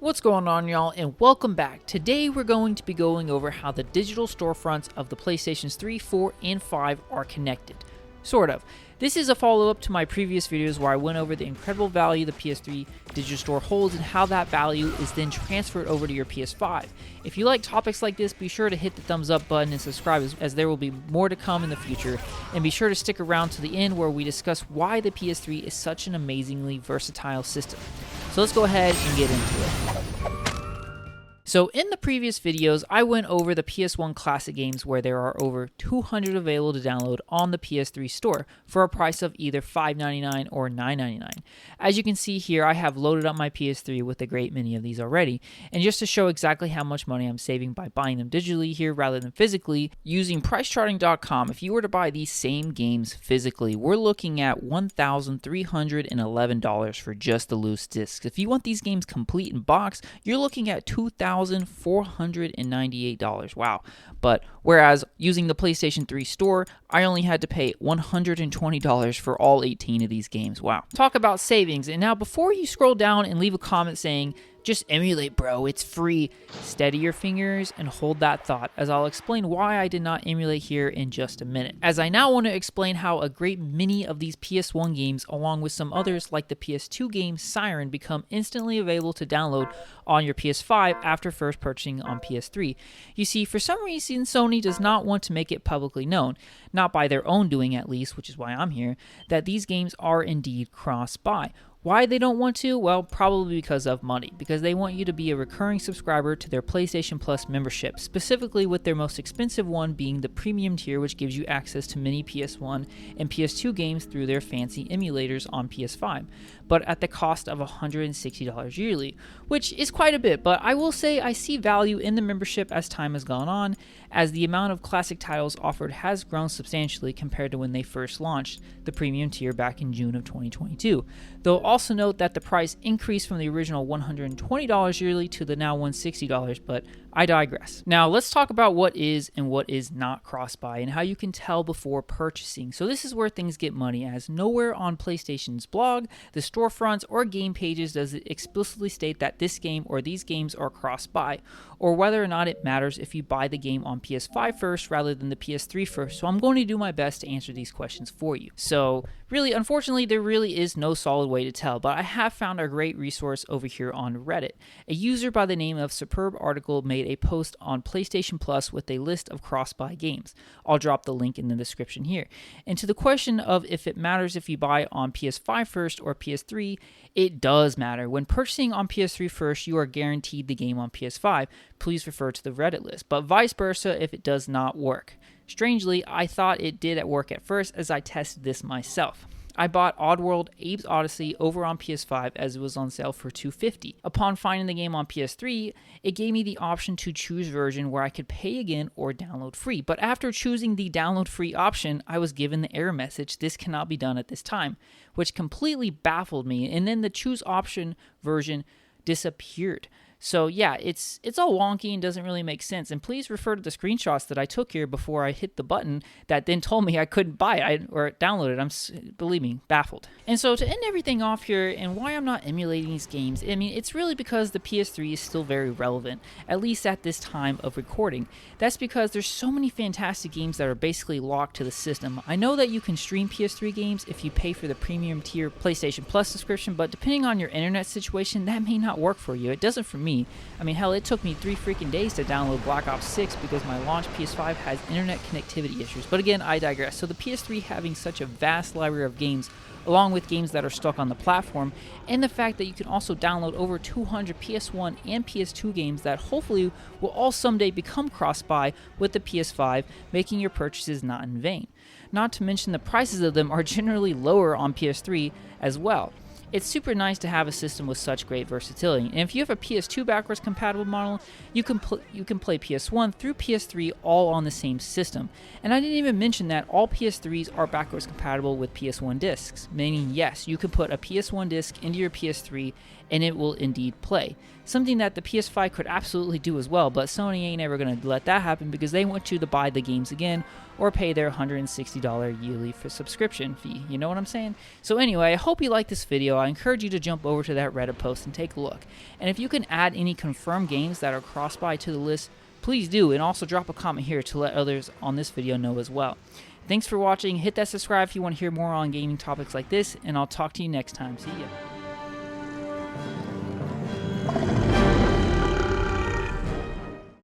What's going on, y'all, and welcome back. Today we're going to be going over how the digital storefronts of the PlayStations 3, 4, and 5 are connected. Sort of. This is a follow-up to my previous videos where I went over the incredible value the PS3 digital store holds and how that value is then transferred over to your PS5. If you like topics like this, be sure to hit the thumbs up button and subscribe as there will be more to come in the future. And be sure to stick around to the end where we discuss why the PS3 is such an amazingly versatile system. So let's go ahead and get into it. So in the previous videos, I went over the PS1 classic games where there are over 200 available to download on the PS3 store for a price of either $5.99 or $9.99. As you can see here, I have loaded up my PS3 with a great many of these already. And just to show exactly how much money I'm saving by buying them digitally here rather than physically, using pricecharting.com, if you were to buy these same games physically, we're looking at $1,311 for just the loose discs. If you want these games complete in box, you're looking at $2,498. Wow. But whereas using the PlayStation 3 Store, I only had to pay $120 for all 18 of these games. Wow. Talk about savings. And now before you scroll down and leave a comment saying, "Just emulate, bro, it's free," steady your fingers and hold that thought, as I'll explain why I did not emulate here in just a minute. As I now want to explain how a great many of these PS1 games, along with some others like the PS2 game Siren, become instantly available to download on your PS5 after first purchasing on PS3. You see, for some reason, Sony does not want to make it publicly known, not by their own doing at least, which is why I'm here, that these games are indeed cross-buy. Why they don't want to? Well, probably because of money, because they want you to be a recurring subscriber to their PlayStation Plus membership, specifically with their most expensive one being the premium tier, which gives you access to many PS1 and PS2 games through their fancy emulators on PS5, but at the cost of $160 yearly, which is quite a bit, but I will say I see value in the membership as time has gone on, as the amount of classic titles offered has grown substantially compared to when they first launched the premium tier back in June of 2022. Though also note that the price increased from the original $120 yearly to the now $160, but I digress. Now let's talk about what is and what is not cross-buy and how you can tell before purchasing. So this is where things get muddy, as nowhere on PlayStation's blog, the storefronts, or game pages does it explicitly state that this game or these games are cross-buy, or whether or not it matters if you buy the game on PS5 first rather than the PS3 first. So I'm going to do my best to answer these questions for you. So really, unfortunately, there really is no solid way to tell, but I have found a great resource over here on Reddit. A user by the name of Superb Article made a post on PlayStation Plus with a list of cross-buy games. I'll drop the link in the description here. And to the question of if it matters if you buy on PS5 first or PS3, it does matter. When purchasing on PS3 first, you are guaranteed the game on PS5. Please refer to the Reddit list, but vice versa if it does not work. Strangely, I thought it did at work at first as I tested this myself. I bought Oddworld Abe's Odyssey over on PS5 as it was on sale for $250. Upon finding the game on PS3, it gave me the option to choose version where I could pay again or download free. But after choosing the download free option, I was given the error message, "This cannot be done at this time," which completely baffled me. And then the choose option version disappeared. So yeah, it's all wonky and doesn't really make sense. And please refer to the screenshots that I took here before I hit the button that then told me I couldn't buy it or download it. Believe me, baffled. And so to end everything off here and why I'm not emulating these games, I mean, it's really because the PS3 is still very relevant, at least at this time of recording. That's because there's so many fantastic games that are basically locked to the system. I know that you can stream PS3 games if you pay for the premium tier PlayStation Plus subscription, but depending on your internet situation, that may not work for you. It doesn't for me. I mean, hell, it took me 3 freaking days to download Black Ops 6 because my launch PS5 has internet connectivity issues. But again, I digress. So the PS3 having such a vast library of games, along with games that are stuck on the platform, and the fact that you can also download over 200 PS1 and PS2 games that hopefully will all someday become cross-buy with the PS5, making your purchases not in vain. Not to mention the prices of them are generally lower on PS3 as well. It's super nice to have a system with such great versatility. And if you have a PS2 backwards compatible model, you can play PS1 through PS3 all on the same system. And I didn't even mention that all PS3s are backwards compatible with PS1 discs, meaning yes, you can put a PS1 disc into your PS3 and it will indeed play. something that the PS5 could absolutely do as well, but Sony ain't ever going to let that happen because they want you to buy the games again or pay their $160 yearly for subscription fee. You know what I'm saying? So anyway, I hope you liked this video. I encourage you to jump over to that Reddit post and take a look. And if you can add any confirmed games that are cross-buy to the list, please do, and also drop a comment here to let others on this video know as well. Thanks for watching. Hit that subscribe if you want to hear more on gaming topics like this, and I'll talk to you next time. See ya.